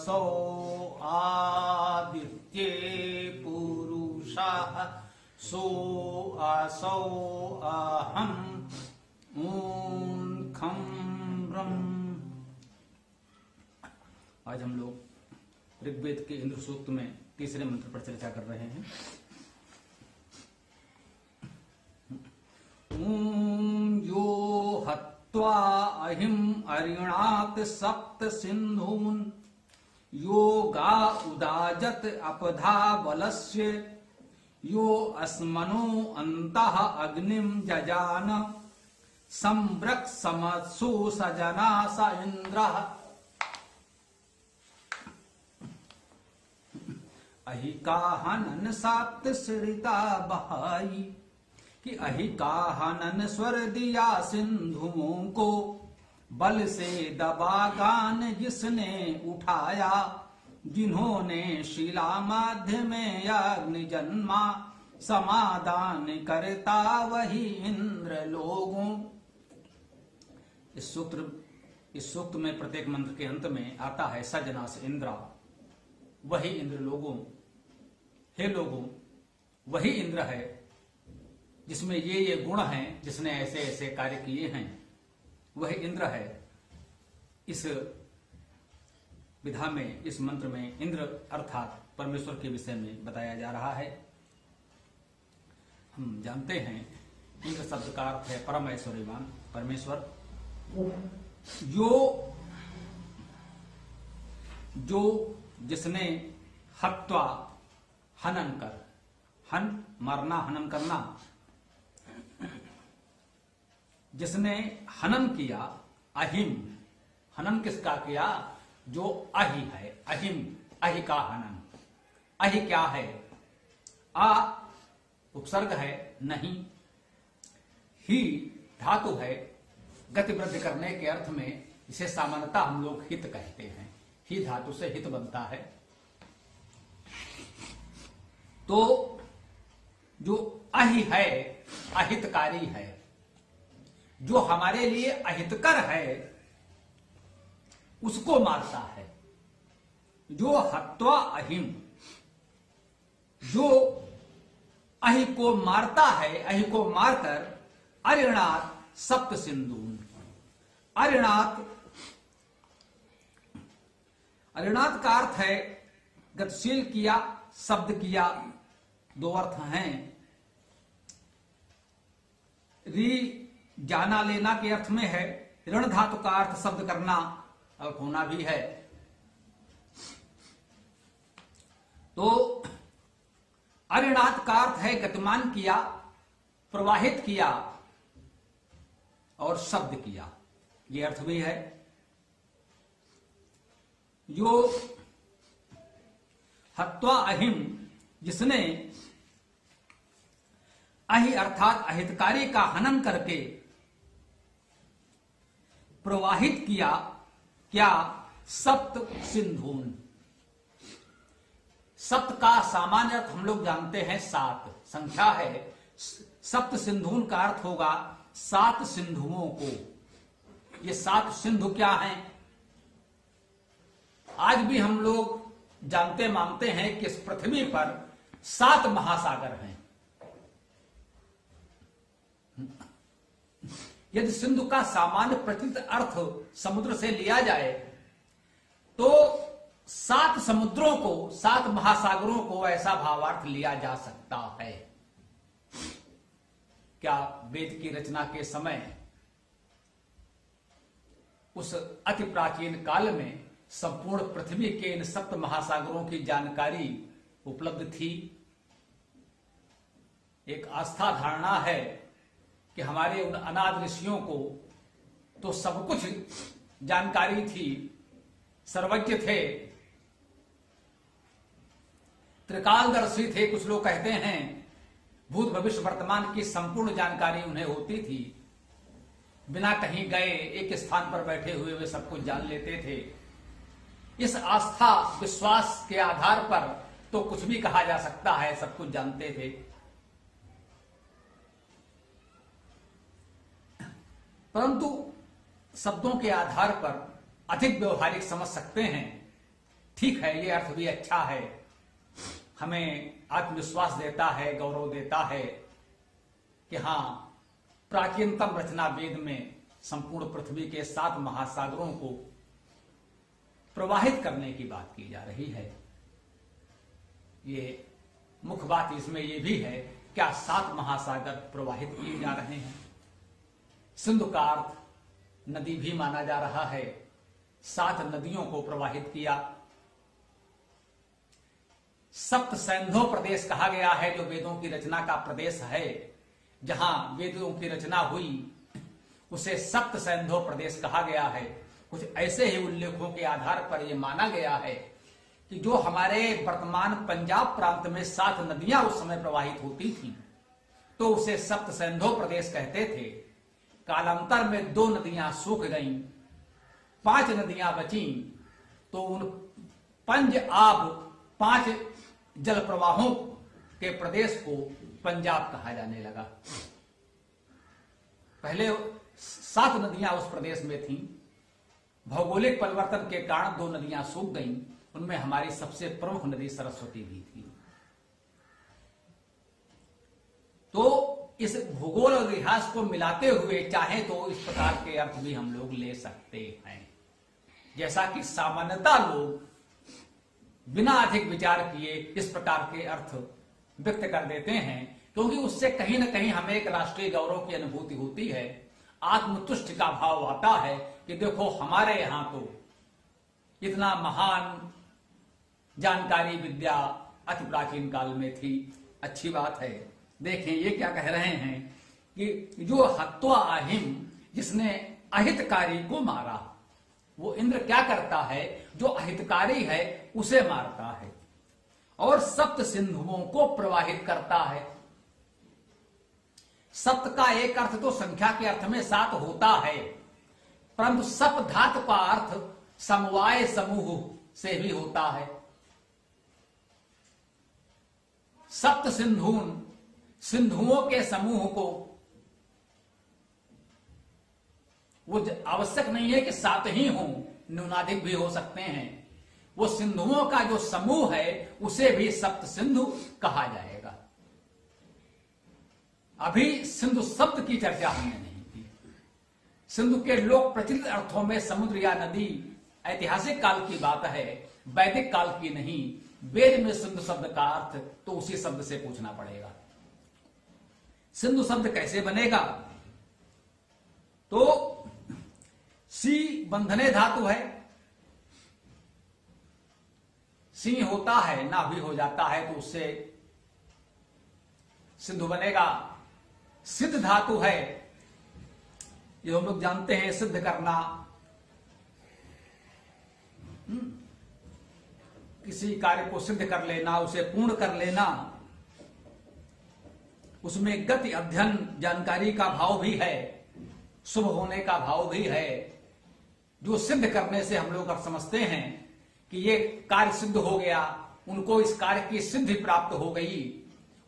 असौ आदित्ये पुरुषः सो असौ अहम् ॐ खं ब्रह्म। आज हम लोग ऋग्वेद के इंद्र सूक्त में तीसरे मंत्र पर चर्चा कर रहे हैं। ॐ यो हत्वा अहिं अरिणात् सप्त सिन्धून् यो गा उदाजत अपधा बलस्य यो अस्मनो अन्तः अग्निं जजान सम्ब्रक् समत्सु सजना स इन्द्रः। अहिकाहनन सात सरिता बहाई कि अहिकाहनन स्वर दिया सिंधुओं को बल से दबा गान जिसने उठाया जिन्होंने शिला माध्य में अग्नि जन्मा समादान करता वही इंद्र लोगों। इस सूक्त में प्रत्येक मंत्र के अंत में आता है सजना से इंद्रा, वही इंद्र लोगों। हे लोगों, वही इंद्र है जिसमें ये गुण हैं, जिसने ऐसे ऐसे कार्य किए हैं, वही इंद्र है। इस विधा में, इस मंत्र में इंद्र अर्थात परमेश्वर के विषय में बताया जा रहा है। हम जानते हैं इंद्र शब्द का अर्थ है परम ऐश्वर्यवान परमेश्वर। जो जिसने हत्वा, हनन कर, हन मारना, हनन करना, जिसने हनन किया, अहिम, हनन किसका किया? जो अहि है, अहिम, अहि का हनन। अहि क्या है? आ उपसर्ग है, नहीं। ही धातु है, गति वृद्धि करने के अर्थ में इसे सामान्यतः हम लोग हित कहते हैं। ही धातु से हित बनता है। तो जो अहि है, अहितकारी है, जो हमारे लिए अहितकर है, उसको मारता है। जो हत्वा अहिम, जो अहि को मारता है, अहि को मारकर अरिणात् सप्त सिंधून। अरिणात्, अरिणात् का अर्थ है गतिशील किया, शब्द किया। दो अर्थ हैं। री जाना लेना के अर्थ में है। ऋण धातु का अर्थ शब्द करना, अल्प होना भी है। तो अरिणात् का अर्थ है गतिमान किया, प्रवाहित किया और शब्द किया, ये अर्थ भी है। जो हत्वा अहिम, जिसने अहि अर्थात अहितकारी का हनन करके प्रवाहित किया, क्या? सप्त सिंधून। सप्त का सामान्य अर्थ हम लोग जानते हैं, सात संख्या है। सप्त सिंधून का अर्थ होगा सात सिंधुओं को। ये सात सिंधु क्या हैं? आज भी हम लोग जानते मानते हैं कि इस पृथ्वी पर 7 महासागर हैं। यदि सिंधु का सामान्य प्रचलित अर्थ समुद्र से लिया जाए तो 7 समुद्रों को, 7 महासागरों को ऐसा भावार्थ लिया जा सकता है। क्या वेद की रचना के समय उस अति प्राचीन काल में संपूर्ण पृथ्वी के इन 7 महासागरों की जानकारी उपलब्ध थी? एक आस्था धारणा है कि हमारे उन अनाद ऋषियों को तो सब कुछ जानकारी थी, सर्वज्ञ थे, त्रिकालदर्शी थे। कुछ लोग कहते हैं भूत भविष्य वर्तमान की संपूर्ण जानकारी उन्हें होती थी। बिना कहीं गए एक स्थान पर बैठे हुए वे सब कुछ जान लेते थे। इस आस्था विश्वास के आधार पर तो कुछ भी कहा जा सकता है, सब कुछ जानते थे। परंतु शब्दों के आधार पर अधिक व्यवहारिक समझ सकते हैं ठीक है, ये अर्थ भी अच्छा है, हमें आत्मविश्वास देता है, गौरव देता है कि हां, प्राचीनतम रचना वेद में संपूर्ण पृथ्वी के 7 महासागरों को प्रवाहित करने की बात की जा रही है। ये मुख्य बात इसमें यह भी है, क्या 7 महासागर प्रवाहित किए जा रहे हैं। सिंधु का अर्थ नदी भी माना जा रहा है, 7 नदियों को प्रवाहित किया। सप्त सैंधो प्रदेश कहा गया है, जो वेदों की रचना का प्रदेश है, जहां वेदों की रचना हुई उसे सप्त सैंधो प्रदेश कहा गया है। कुछ ऐसे ही उल्लेखों के आधार पर यह माना गया है कि जो हमारे वर्तमान पंजाब प्रांत में 7 नदियां उस समय प्रवाहित होती थीं, तो उसे सप्त सैंधो प्रदेश कहते थे। कालांतर में 2 नदियां सूख गईं, 5 नदियां बची, तो उन पंज आब 5 जल प्रवाहों के प्रदेश को पंजाब कहा जाने लगा। पहले 7 नदियां उस प्रदेश में थीं, भौगोलिक परिवर्तन के कारण 2 नदियां सूख गईं, उनमें हमारी सबसे प्रमुख नदी सरस्वती भी थी। तो इस भूगोल और इतिहास को मिलाते हुए चाहे तो इस प्रकार के अर्थ भी हम लोग ले सकते हैं, जैसा कि सामान्यतः लोग बिना अधिक विचार किए इस प्रकार के अर्थ व्यक्त कर देते हैं, क्योंकि उससे कहीं ना कहीं हमें एक राष्ट्रीय गौरव की अनुभूति होती है, आत्मतुष्टि का भाव आता है कि देखो हमारे यहां तो इतना महान जानकारी विद्या अति प्राचीन काल में थी। अच्छी बात है। देखें ये क्या कह रहे हैं कि जो हत्वा अहिम, जिसने अहितकारी को मारा, वो इंद्र क्या करता है, जो अहितकारी है उसे मारता है और सप्त सिंधुओं को प्रवाहित करता है। सप्त का एक अर्थ तो संख्या के अर्थ में 7 होता है, परंतु सप धातु का अर्थ समवाय समूह से भी होता है। सप्त सिंधून, सिंधुओं के समूह को, वो आवश्यक नहीं है कि 7 ही हों, न्यूनाधिक भी हो सकते हैं। वो सिंधुओं का जो समूह है उसे भी सप्त सिंधु कहा जाएगा। अभी सिंधु शब्द की चर्चा हमने नहीं की। सिंधु के लोक प्रचलित अर्थों में समुद्र या नदी ऐतिहासिक काल की बात है, वैदिक काल की नहीं। वेद में सिंधु शब्द का अर्थ तो उसी शब्द से पूछना पड़ेगा। सिंधु शब्द कैसे बनेगा? तो सी बंधने धातु है, सी होता है, ना भी हो जाता है, तो उससे सिंधु बनेगा। सिद्ध धातु है, ये हम लोग जानते हैं, सिद्ध करना, किसी कार्य को सिद्ध कर लेना, उसे पूर्ण कर लेना, उसमें गति, अध्ययन, जानकारी का भाव भी है, शुभ होने का भाव भी है। जो सिद्ध करने से हम लोग अब समझते हैं कि ये कार्य सिद्ध हो गया, उनको इस कार्य की सिद्धि प्राप्त हो गई,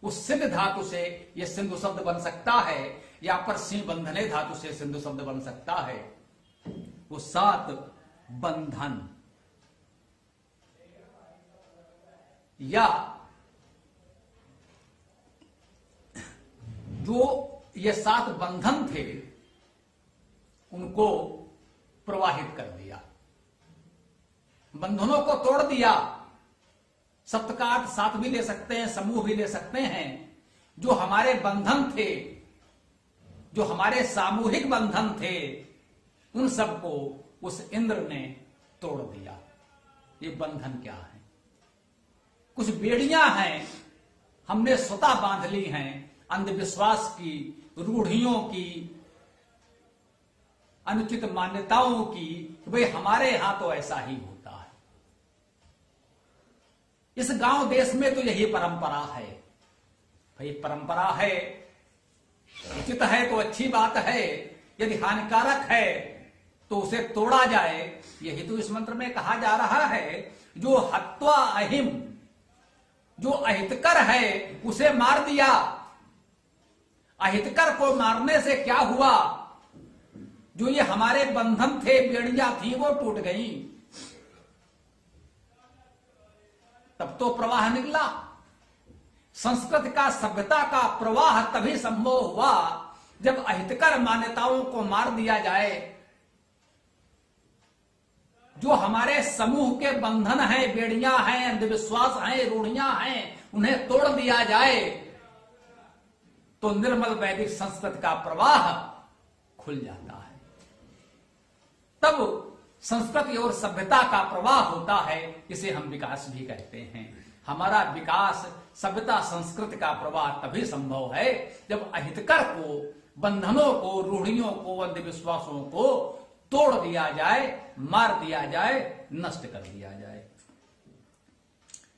उस सिद्ध धातु से ये सिंधु शब्द बन सकता है, या पर सी बंधने धातु से सिंधु शब्द बन सकता है। वो 7 बंधन, या जो ये 7 बंधन थे उनको प्रवाहित कर दिया, बंधनों को तोड़ दिया। सप्तकार्थ 7 भी ले सकते हैं, समूह भी ले सकते हैं। जो हमारे बंधन थे, जो हमारे सामूहिक बंधन थे, उन सबको उस इंद्र ने तोड़ दिया। ये बंधन क्या है? कुछ बेड़ियां हैं, हमने स्वतः बांध ली हैं, अंधविश्वास की, रूढ़ियों की, अनुचित मान्यताओं की, भाई हमारे यहां तो ऐसा ही होता है, इस गांव देश में तो यही परंपरा है। भाई परंपरा है, उचित है तो अच्छी बात है, यदि हानिकारक है तो उसे तोड़ा जाए। यही तो इस मंत्र में कहा जा रहा है। जो हत्वा अहिम, जो अहितकर है उसे मार दिया। अहितकर को मारने से क्या हुआ? जो ये हमारे बंधन थे, बेड़ियां थी, वो टूट गई। तब तो प्रवाह निकला। संस्कृत का, सभ्यता का प्रवाह तभी संभव हुआ जब अहितकर मान्यताओं को मार दिया जाए, जो हमारे समूह के बंधन हैं, बेड़ियां हैं, अंधविश्वास हैं, रूढ़ियां हैं, उन्हें तोड़ दिया जाए तो निर्मल वैदिक संस्कृत का प्रवाह खुल जाता है। तब संस्कृति और सभ्यता का प्रवाह होता है, इसे हम विकास भी कहते हैं। हमारा विकास, सभ्यता, संस्कृति का प्रवाह तभी संभव है जब अहितकर को, बंधनों को, रूढ़ियों को, अंधविश्वासों को तोड़ दिया जाए, मार दिया जाए, नष्ट कर दिया जाए।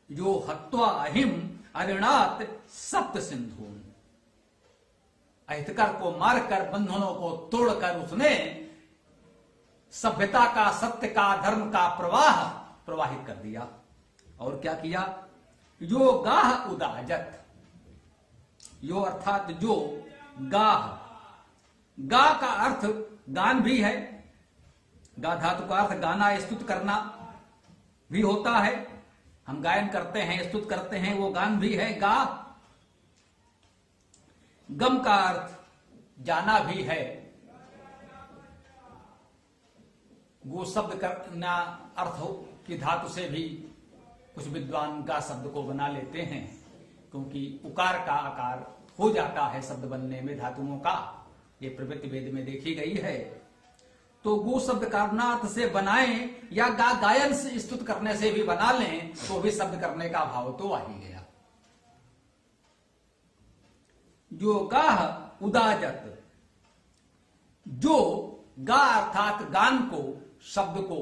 जो हत्वा अहिम अरिणात सप्त सिंधु, अहितकर को मारकर, बंधनों को तोड़कर उसने सभ्यता का, सत्य का, धर्म का प्रवाह प्रवाहित कर दिया। और क्या किया? यो गाह उदाजत, यो अर्थात जो, गाह, गा का अर्थ गान भी है, गा धातु का अर्थ गाना, स्तुति करना भी होता है। हम गायन करते हैं, स्तुति करते हैं, वो गान भी है, गा। गम का अर्थ जाना भी है, गो शब्द करना अर्थ हो कि धातु से भी कुछ विद्वान का शब्द को बना लेते हैं, क्योंकि उकार का आकार हो जाता है शब्द बनने में धातुओं का, ये प्रवृत्ति वेद में देखी गई है। तो गो शब्द कारणार्थ से बनाएं या गायन से, स्तुत करने से भी बना लें तो भी शब्द करने का भाव तो आ ही गया। जो गाह उदाजत, जो गा अर्थात गान को, शब्द को,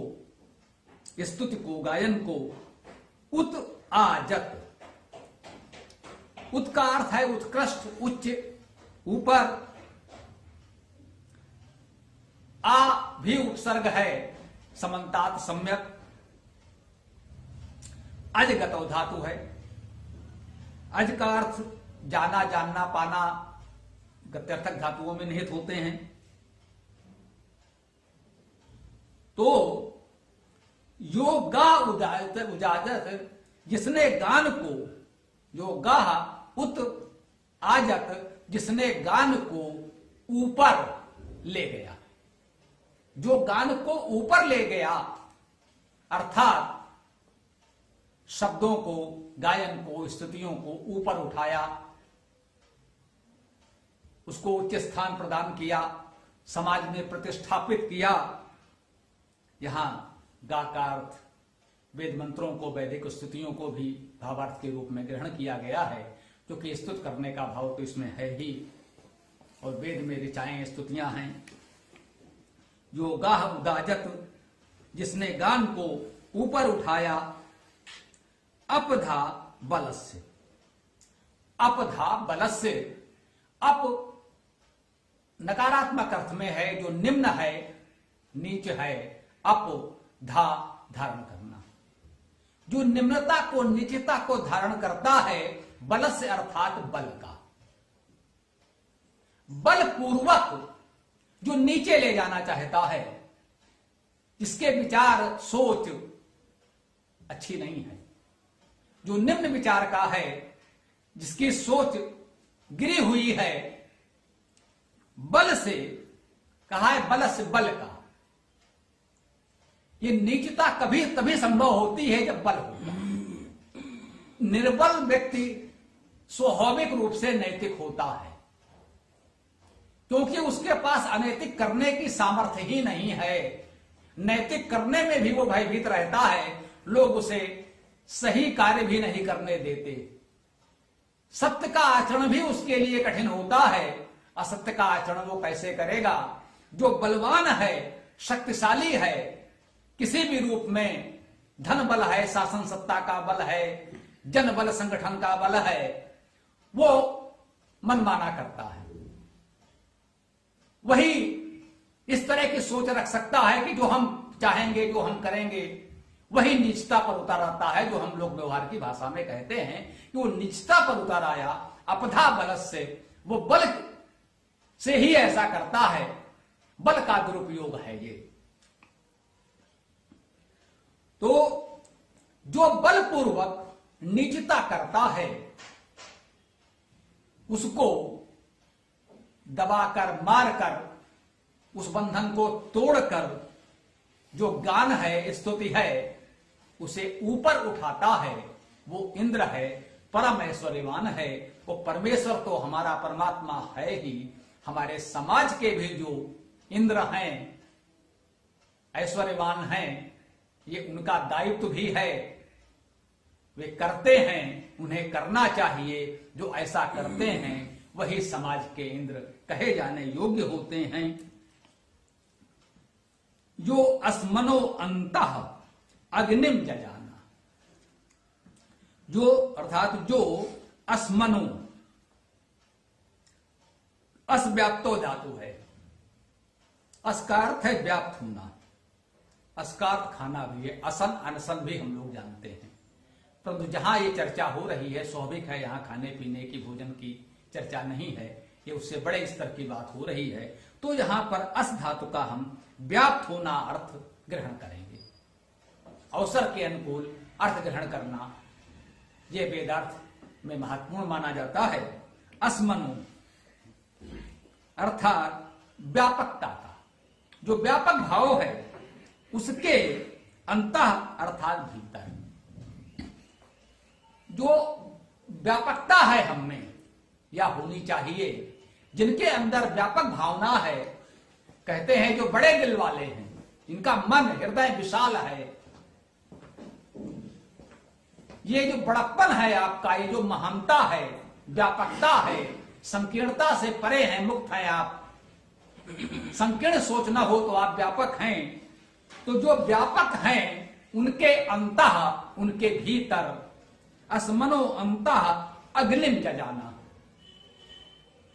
स्तुति को, गायन को, उत आजत, उत का अर्थ है उत्कृष्ट, उच्च, ऊपर, आ भी उपसर्ग है, समन्तात, सम्यक, अजगतो धातु है। अज का अर्थ जाना, जानना, पाना, गत्यर्थक धातुओं में निहित होते हैं। तो यो गा उजाजत, जिसने गान को, जो गाह उत आजत, जिसने गान को ऊपर ले गया, जो गान को ऊपर ले गया, अर्थात शब्दों को, गायन को, स्तुतियों को ऊपर उठाया, उसको उच्च स्थान प्रदान किया, समाज में प्रतिष्ठापित किया। यहां गा का अर्थ वेद मंत्रों को, वैदिक स्तुतियों को भी भावार्थ के रूप में ग्रहण किया गया है, क्योंकि स्तुत करने का भाव तो इसमें है ही, और वेद में ऋचाएं, स्तुतियां हैं। जो गाह उदाजत, जिसने गान को ऊपर उठाया, अपधा बलस्य, अपधा बलस्य, अप नकारात्मक अर्थ में है, जो निम्न है, नीच है, अप धा धारण करना, जो निम्नता को, नीचता को धारण करता है, बलस्य अर्थात बल का, बलपूर्वक जो नीचे ले जाना चाहता है, जिसके विचार, सोच अच्छी नहीं है, जो निम्न विचार का है, जिसकी सोच गिरी हुई है, बल से कहा है, बल से, बल का। ये नीचता कभी तभी संभव होती है जब बल होगा। निर्बल व्यक्ति स्वाभाविक रूप से नैतिक होता है, क्योंकि उसके पास अनैतिक करने की सामर्थ्य ही नहीं है। नैतिक करने में भी वो भयभीत रहता है, लोग उसे सही कार्य भी नहीं करने देते। सत्य का आचरण भी उसके लिए कठिन होता है, असत्य का आचरण वो कैसे करेगा? जो बलवान है, शक्तिशाली है, किसी भी रूप में, धन बल है, शासन सत्ता का बल है, जन बल, संगठन का बल है, वो मनमाना करता है। वही इस तरह की सोच रख सकता है कि जो हम चाहेंगे, जो हम करेंगे, वही नीचता पर उतर आता है, जो हम लोग व्यवहार की भाषा में कहते हैं कि वो नीचता पर उतर आया, अपधा बल से, वो बल से ही ऐसा करता है, बल का दुरुपयोग है ये। तो जो बलपूर्वक नीचता करता है उसको दबाकर मारकर उस बंधन को तोड़कर जो गान है, स्तुति है, उसे ऊपर उठाता है, वो इंद्र है, परम ऐश्वर्यवान है। वो परमेश्वर तो हमारा परमात्मा है ही, हमारे समाज के भी जो इंद्र हैं, ऐश्वर्यवान हैं, ये उनका दायित्व भी है, वे करते हैं, उन्हें करना चाहिए। जो ऐसा करते हैं वही समाज के इंद्र कहे जाने योग्य होते हैं। जो अस्मनो अंतः अग्निम जजाना, जो अर्थात जो अस्मनो, अस व्याप्तो धातु है, अस का अर्थ है व्याप्त होना, अस का अर्थ खाना भी है, असन अनसन भी हम लोग जानते हैं। परंतु जहां ये चर्चा हो रही है, स्वाभाविक है यहां खाने पीने की, भोजन की चर्चा नहीं है, ये उससे बड़े स्तर की बात हो रही है। तो यहां पर अस धातु का हम व्याप्त होना अर्थ ग्रहण करेंगे। अवसर के अनुकूल अर्थ ग्रहण करना ये वेदार्थ में महत्वपूर्ण माना जाता है। अस्मनु अर्थात व्यापकता का, जो व्यापक भाव है उसके अंतः अर्थात भीतर, जो व्यापकता है हम में या होनी चाहिए, जिनके अंदर व्यापक भावना है, कहते हैं जो बड़े दिल वाले हैं, जिनका मन हृदय विशाल है, ये जो बड़प्पन है आपका, ये जो महानता है, व्यापकता है, संकीर्णता से परे हैं, मुक्त हैं आप। संकीर्ण सोचना हो तो आप व्यापक हैं। तो जो व्यापक हैं उनके अंतः, उनके भीतर, अस्मनो अंतः अग्निम जजाना,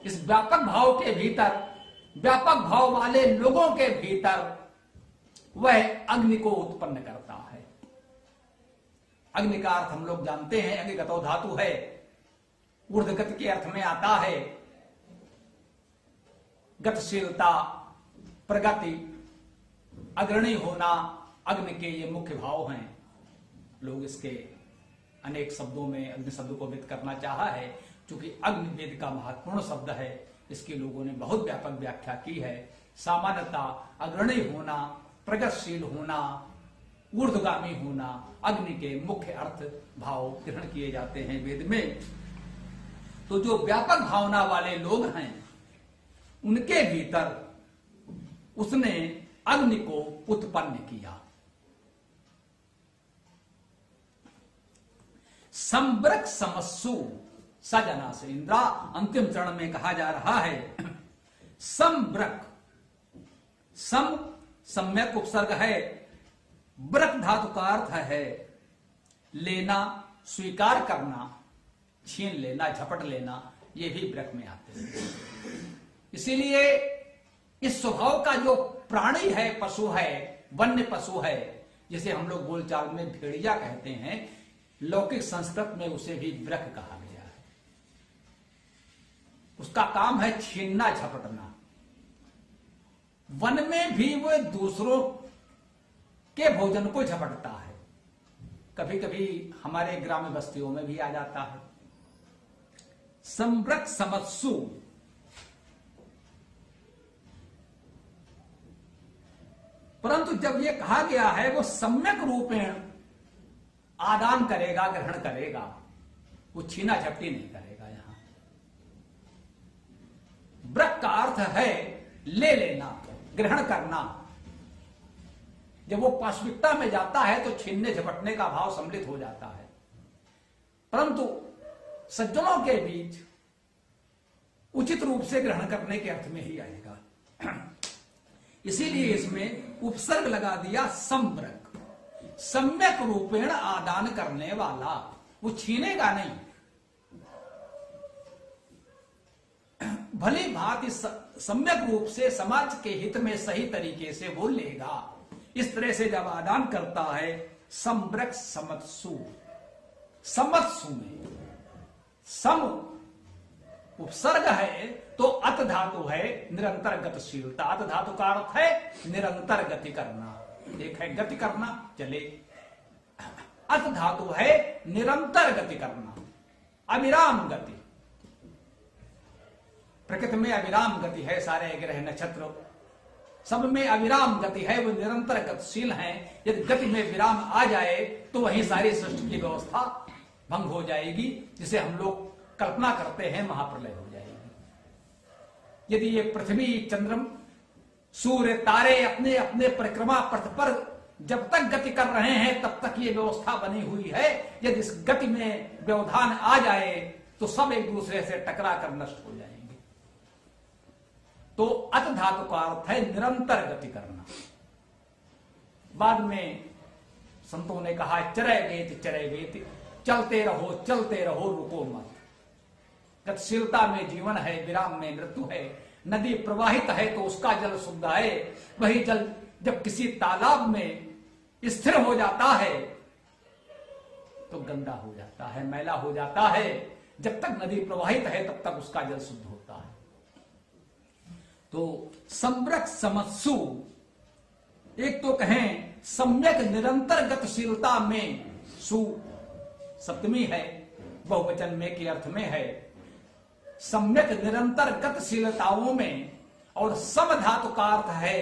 इस व्यापक भाव के भीतर, व्यापक भाव वाले लोगों के भीतर वह अग्नि को उत्पन्न करता है। अग्नि का अर्थ हम लोग जानते हैं, अग्निगतो धातु है, ऊर्ध्वगति के अर्थ में आता है। गतिशीलता, प्रगति, अग्रणी होना, अग्नि के ये मुख्य भाव हैं। लोग इसके अनेक शब्दों में अग्नि शब्द को व्यक्त करना चाहा है, क्योंकि अग्नि वेद का महत्वपूर्ण शब्द है। इसकी लोगों ने बहुत व्यापक व्याख्या की है। सामान्यता अग्रणी होना, प्रगतिशील होना, ऊर्ध्वगामी होना, अग्नि के मुख्य अर्थ भाव ग्रहण किए जाते हैं वेद में। तो जो व्यापक भावना वाले लोग हैं उनके भीतर उसने अग्नि को उत्पन्न किया। संब्रक समस्सु सजना से इंद्रा, अंतिम चरण में कहा जा रहा है। संब्रक, सम सम्यक उपसर्ग है, ब्रक धातु का अर्थ है लेना, स्वीकार करना, छीन लेना, झपट लेना, ये भी ब्रक में आते हैं। इसीलिए इस स्वभाव का जो प्राणी है, पशु है, वन्य पशु है, जिसे हम लोग बोलचाल में भेड़िया कहते हैं, लौकिक संस्कृत में उसे भी ब्रक कहा गया है। उसका काम है छीनना, झपटना। वन में भी वह दूसरों के भोजन को झपटता है। कभी कभी हमारे ग्राम्य बस्तियों में भी आ जाता है। संब्रक समत्सु, परंतु जब यह कहा गया है वो सम्यक रूपेण आदान करेगा, ग्रहण करेगा, वो छीना झपटी नहीं करेगा। यहां ब्रक का अर्थ है ले लेना, ग्रहण करना। जब वो पाश्विकता में जाता है तो छीनने झपटने का भाव सम्मिलित हो जाता है, परंतु सज्जनों के बीच उचित रूप से ग्रहण करने के अर्थ में ही आएगा। इसीलिए इसमें उपसर्ग लगा दिया संब्रक, सम्यक रूपेण आदान करने वाला, वो छीनेगा नहीं, भली भांति सम्यक रूप से समाज के हित में सही तरीके से वो लेगा। इस तरह से जब आदान करता है, संब्रक समत्सु, समत्सु में सम उपसर्ग है तो अत धातु है निरंतर गतिशीलता। अत धातु का अर्थ है निरंतर गति करना। एक है गति करना, चले, अत धातु है निरंतर गति करना, अविराम गति। प्रकृति में अविराम गति है, सारे ग्रह नक्षत्र सब में अविराम गति है, वो निरंतर गतिशील हैं। यदि गति में विराम आ जाए तो वही सारी सृष्टि की व्यवस्था भंग हो जाएगी, जिसे हम लोग कल्पना करते हैं महाप्रलय हो जाएगी। यदि ये पृथ्वी, चंद्रमा, सूर्य, तारे अपने अपने परिक्रमा पथ पर जब तक गति कर रहे हैं तब तक ये व्यवस्था बनी हुई है। यदि इस गति में व्यवधान आ जाए तो सब एक दूसरे से टकरा कर नष्ट हो जाएंगे। तो अत धातु का अर्थ है निरंतर गति करना। बाद में संतों ने कहा चरय वेति, चलते रहो रुको मत। गतिशीलता में जीवन है, विराम में मृत्यु है। नदी प्रवाहित है तो उसका जल शुद्ध है, वही जल जब किसी तालाब में स्थिर हो जाता है तो गंदा हो जाता है, मैला हो जाता है। जब तक नदी प्रवाहित है तब तक उसका जल शुद्ध होता है। तो सम्यक समत्सु, एक तो कहें सम्यक निरंतर गतिशीलता में, सु सप्तमी है, बहुवचन में के अर्थ में है, सम्यक निरंतर गतिशीलताओं में। और सम धातु का अर्थ है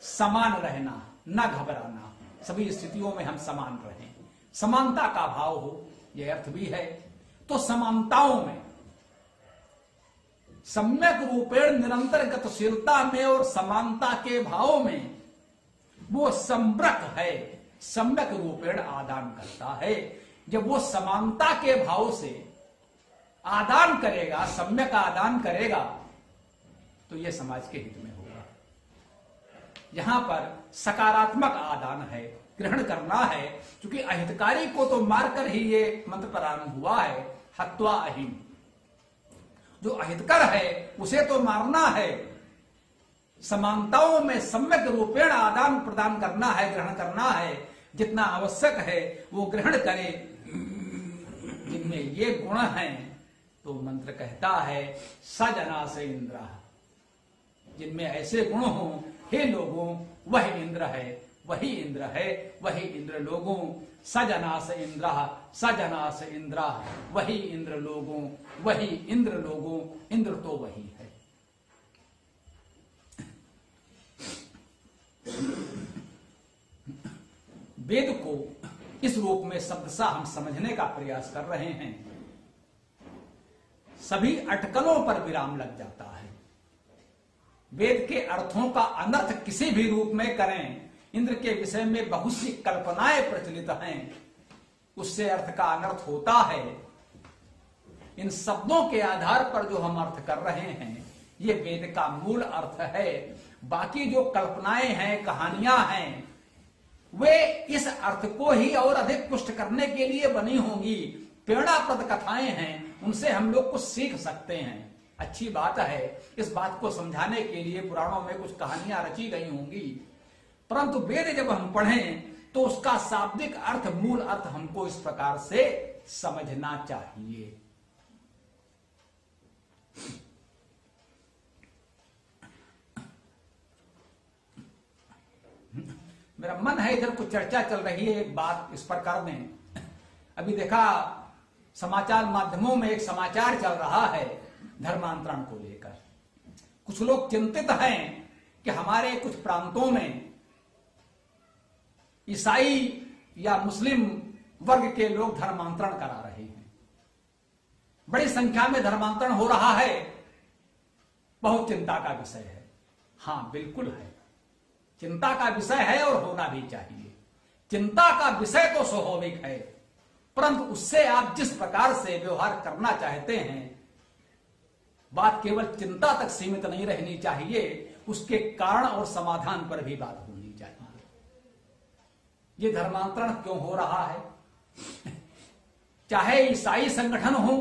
समान रहना, न घबराना, सभी स्थितियों में हम समान रहें, समानता का भाव हो, यह अर्थ भी है। तो समानताओं में, सम्यक रूपेण निरंतर गतिशीलता में और समानता के भाव में वो सम्यक है, सम्यक रूपेण आदान करता है। जब वो समानता के भाव से आदान करेगा, सम्यक आदान करेगा, तो ये समाज के हित में होगा। यहां पर सकारात्मक आदान है, ग्रहण करना है, क्योंकि अहितकारी को तो मारकर ही ये मंत्र प्रारंभ हुआ है, हत्वा अहिम। जो अहितकर है उसे तो मारना है। समानताओं में सम्यक रूपेण आदान प्रदान करना है, ग्रहण करना है, जितना आवश्यक है वो ग्रहण करे। जिनमें ये गुण हैं तो मंत्र कहता है सजना से इंद्र, जिनमें ऐसे गुण हो हे लोगों वह इंद्र है, वही इंद्र है, वही इंद्र लोगों। सजना से इंद्र, सजना से इंद्र, वही इंद्र लोगों, वही इंद्र लोगों। इंद्र तो वही है। वेद को इस रूप में शब्दशः हम समझने का प्रयास कर रहे हैं। सभी अटकलों पर विराम लग जाता है। वेद के अर्थों का अनर्थ किसी भी रूप में करें, इंद्र के विषय में बहुत सी कल्पनाएं प्रचलित हैं, उससे अर्थ का अनर्थ होता है। इन शब्दों के आधार पर जो हम अर्थ कर रहे हैं ये वेद का मूल अर्थ है। बाकी जो कल्पनाएं हैं, कहानियां हैं, वे इस अर्थ को ही और अधिक पुष्ट करने के लिए बनी होंगी। प्रेरणाप्रद कथाएं हैं, उनसे हम लोग कुछ सीख सकते हैं, अच्छी बात है। इस बात को समझाने के लिए पुराणों में कुछ कहानियां रची गई होंगी, परंतु वेद जब हम पढ़ें तो उसका शाब्दिक अर्थ, मूल अर्थ हमको इस प्रकार से समझना चाहिए। मेरा मन है इधर कुछ चर्चा चल रही है, एक बात इस पर कर दें। अभी देखा समाचार माध्यमों में एक समाचार चल रहा है धर्मांतरण को लेकर। कुछ लोग चिंतित हैं कि हमारे कुछ प्रांतों में ईसाई या मुस्लिम वर्ग के लोग धर्मांतरण करा रहे हैं। बड़ी संख्या में धर्मांतरण हो रहा है, बहुत चिंता का विषय है। हां बिल्कुल है, चिंता का विषय है और होना भी चाहिए। चिंता का विषय तो स्वाभाविक है, परंतु उससे आप जिस प्रकार से व्यवहार करना चाहते हैं, बात केवल चिंता तक सीमित नहीं रहनी चाहिए, उसके कारण और समाधान पर भी बात होनी चाहिए। ये धर्मांतरण क्यों हो रहा है? चाहे ईसाई संगठन हो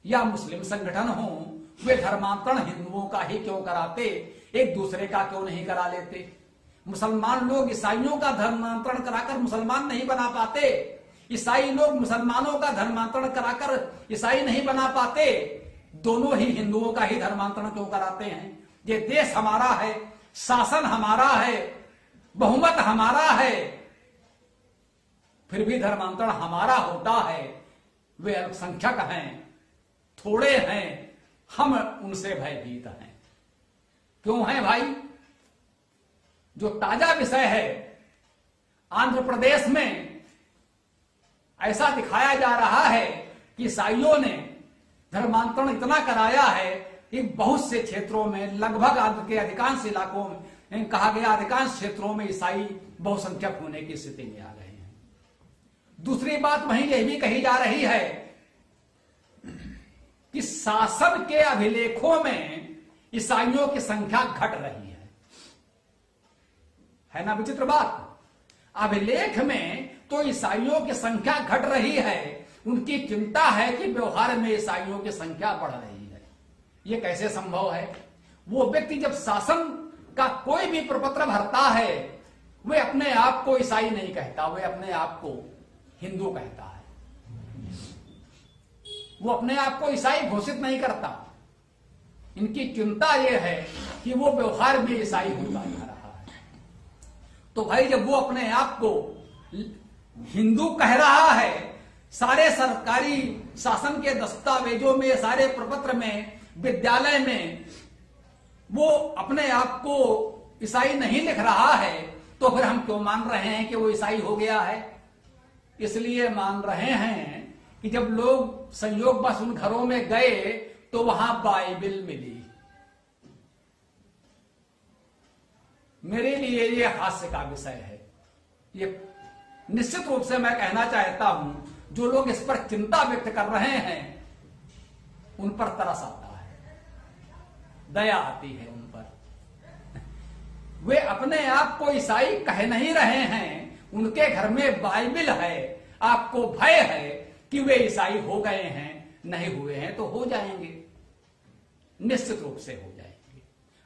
या मुस्लिम संगठन हो, वे धर्मांतरण हिंदुओं का ही क्यों कराते, एक दूसरे का क्यों नहीं करा लेते? मुसलमान लोग ईसाइयों का धर्मांतरण कराकर मुसलमान नहीं बना पाते, ईसाई लोग मुसलमानों का धर्मांतरण कराकर ईसाई नहीं बना पाते, दोनों ही हिंदुओं का ही धर्मांतरण क्यों कराते हैं? ये देश हमारा है, शासन हमारा है, बहुमत हमारा है, फिर भी धर्मांतरण हमारा होता है। वे अल्पसंख्यक हैं, थोड़े हैं, हम उनसे भयभीत हैं। क्यों हैं भाई? जो ताजा विषय है, आंध्र प्रदेश में ऐसा दिखाया जा रहा है कि ईसाइयों ने धर्मांतरण इतना कराया है कि बहुत से क्षेत्रों में, लगभग आंध्र के अधिकांश इलाकों में, कहा गया अधिकांश क्षेत्रों में ईसाई बहुसंख्यक होने की स्थिति में आ गए हैं। दूसरी बात वहीं यह भी कही जा रही है कि शासन के अभिलेखों में ईसाइयों की संख्या घट रही है ना विचित्र बात? अभिलेख में तो ईसाइयों की संख्या घट रही है, उनकी चिंता है कि व्यवहार में ईसाइयों की संख्या बढ़ रही है। यह कैसे संभव है? वो व्यक्ति जब शासन का कोई भी प्रपत्र भरता है, वे अपने आप को ईसाई नहीं कहता, वे अपने आप को हिंदू कहता है। वो अपने आप को ईसाई घोषित नहीं करता। इनकी चिंता यह है कि वो व्यवहार में ईसाई होता जा रहा है। तो भाई जब वो अपने आप को हिंदू कह रहा है, सारे सरकारी शासन के दस्तावेजों में, सारे प्रपत्र में, विद्यालय में वो अपने आप को ईसाई नहीं लिख रहा है, तो फिर हम क्यों मान रहे हैं कि वो ईसाई हो गया है? इसलिए मान रहे हैं कि जब लोग संयोगवश उन घरों में गए तो वहां बाइबिल मिली। मेरे लिए ये हास्य का विषय है। ये निश्चित रूप से मैं कहना चाहता हूं, जो लोग इस पर चिंता व्यक्त कर रहे हैं उन पर तरस आता है, दया आती है उन पर। वे अपने आप को ईसाई कह नहीं रहे हैं, उनके घर में बाइबिल है। आपको भय है कि वे ईसाई हो गए हैं, नहीं हुए हैं तो हो जाएंगे, निश्चित रूप से हो जाएंगे।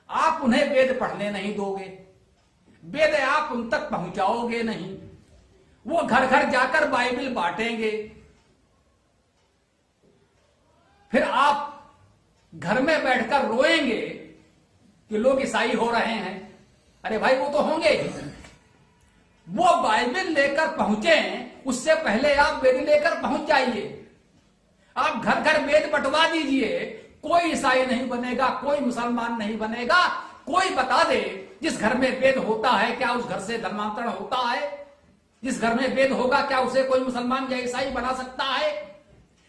आप उन्हें वेद पढ़ने नहीं दोगे, वेद आप उन तक पहुंचाओगे नहीं, वो घर घर जाकर बाइबिल बांटेंगे, फिर आप घर में बैठकर रोएंगे कि लोग ईसाई हो रहे हैं। अरे भाई वो तो होंगे ही। वो बाइबिल लेकर पहुंचे, उससे पहले आप वेद लेकर पहुंच जाइए। आप घर घर वेद बंटवा दीजिए, कोई ईसाई नहीं बनेगा, कोई मुसलमान नहीं बनेगा। कोई बता दे जिस घर में वेद होता है क्या उस घर से धर्मांतरण होता है? जिस घर में वेद होगा क्या उसे कोई मुसलमान या ईसाई बना सकता है?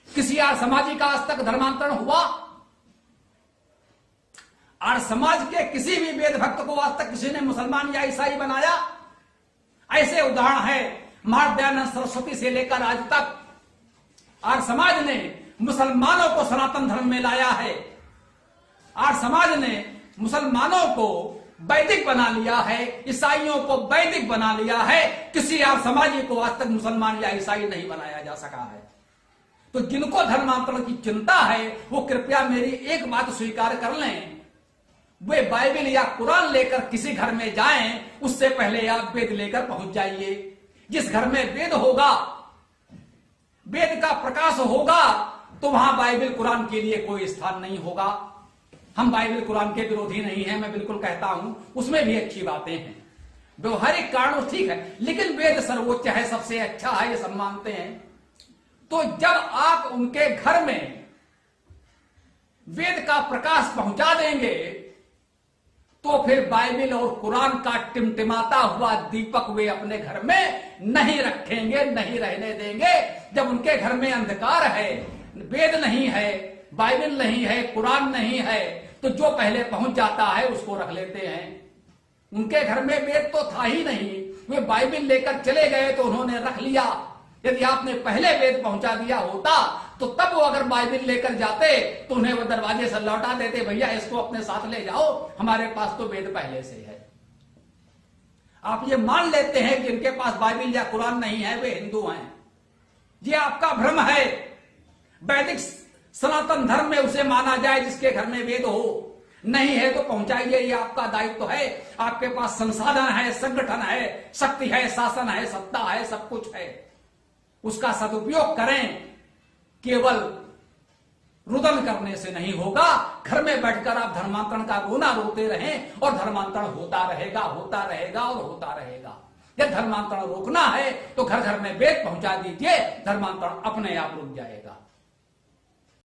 किसी आर्य समाजी का आज तक धर्मांतरण हुआ? आर्य समाज के किसी भी वेद भक्त को आज तक किसी ने मुसलमान या ईसाई बनाया? ऐसे उदाहरण है महाराज दयानंद सरस्वती से लेकर आज तक। आर्य समाज ने मुसलमानों को सनातन धर्म में लाया है। आर्य समाज ने मुसलमानों को वैदिक बना लिया है, ईसाइयों को वैदिक बना लिया है। किसी आर्य समाजी को आज तक मुसलमान या ईसाई नहीं बनाया जा सका है। तो जिनको धर्मांतरण की चिंता है वो कृपया मेरी एक बात स्वीकार कर लें, वे बाइबिल या कुरान लेकर किसी घर में जाएं, उससे पहले आप वेद लेकर पहुंच जाइए। जिस घर में वेद होगा, वेद का प्रकाश होगा, तो वहां बाइबिल कुरान के लिए कोई स्थान नहीं होगा। हम बाइबिल कुरान के विरोधी नहीं हैं, मैं बिल्कुल कहता हूं, उसमें भी अच्छी बातें हैं, व्यवहारिक कारण ठीक है, लेकिन वेद सर्वोच्च है, सबसे अच्छा है, ये सब मानते हैं। तो जब आप उनके घर में वेद का प्रकाश पहुंचा देंगे तो फिर बाइबिल और कुरान का टिमटिमाता हुआ दीपक वे अपने घर में नहीं रखेंगे, नहीं रहने देंगे। जब उनके घर में अंधकार है, वेद नहीं है, बाइबिल नहीं है, कुरान नहीं है, तो जो पहले पहुंच जाता है उसको रख लेते हैं। उनके घर में वेद तो था ही नहीं, वे बाइबिल लेकर चले गए तो उन्होंने रख लिया। यदि आपने पहले वेद पहुंचा दिया होता तो तब वो अगर बाइबिल लेकर जाते तो उन्हें वो दरवाजे से लौटा देते, भैया इसको अपने साथ ले जाओ, हमारे पास तो वेद पहले से है। आप ये मान लेते हैं कि इनके पास बाइबिल या कुरान नहीं है, वे हिंदू हैं। ये आपका भ्रम है। वैदिक सनातन धर्म में उसे माना जाए जिसके घर में वेद हो, नहीं है तो पहुंचाइए, ये आपका दायित्व है। आपके पास संसाधन है, संगठन है, शक्ति है, शासन है, सत्ता है, सब कुछ है, उसका सदुपयोग करें। केवल रुदन करने से नहीं होगा। घर में बैठकर आप धर्मांतरण का रोना रोते रहें और धर्मांतरण होता रहेगा, होता रहेगा और होता रहेगा। जब धर्मांतरण रोकना है तो घर घर में वेद पहुंचा दीजिए, धर्मांतरण अपने आप रुक जाएगा।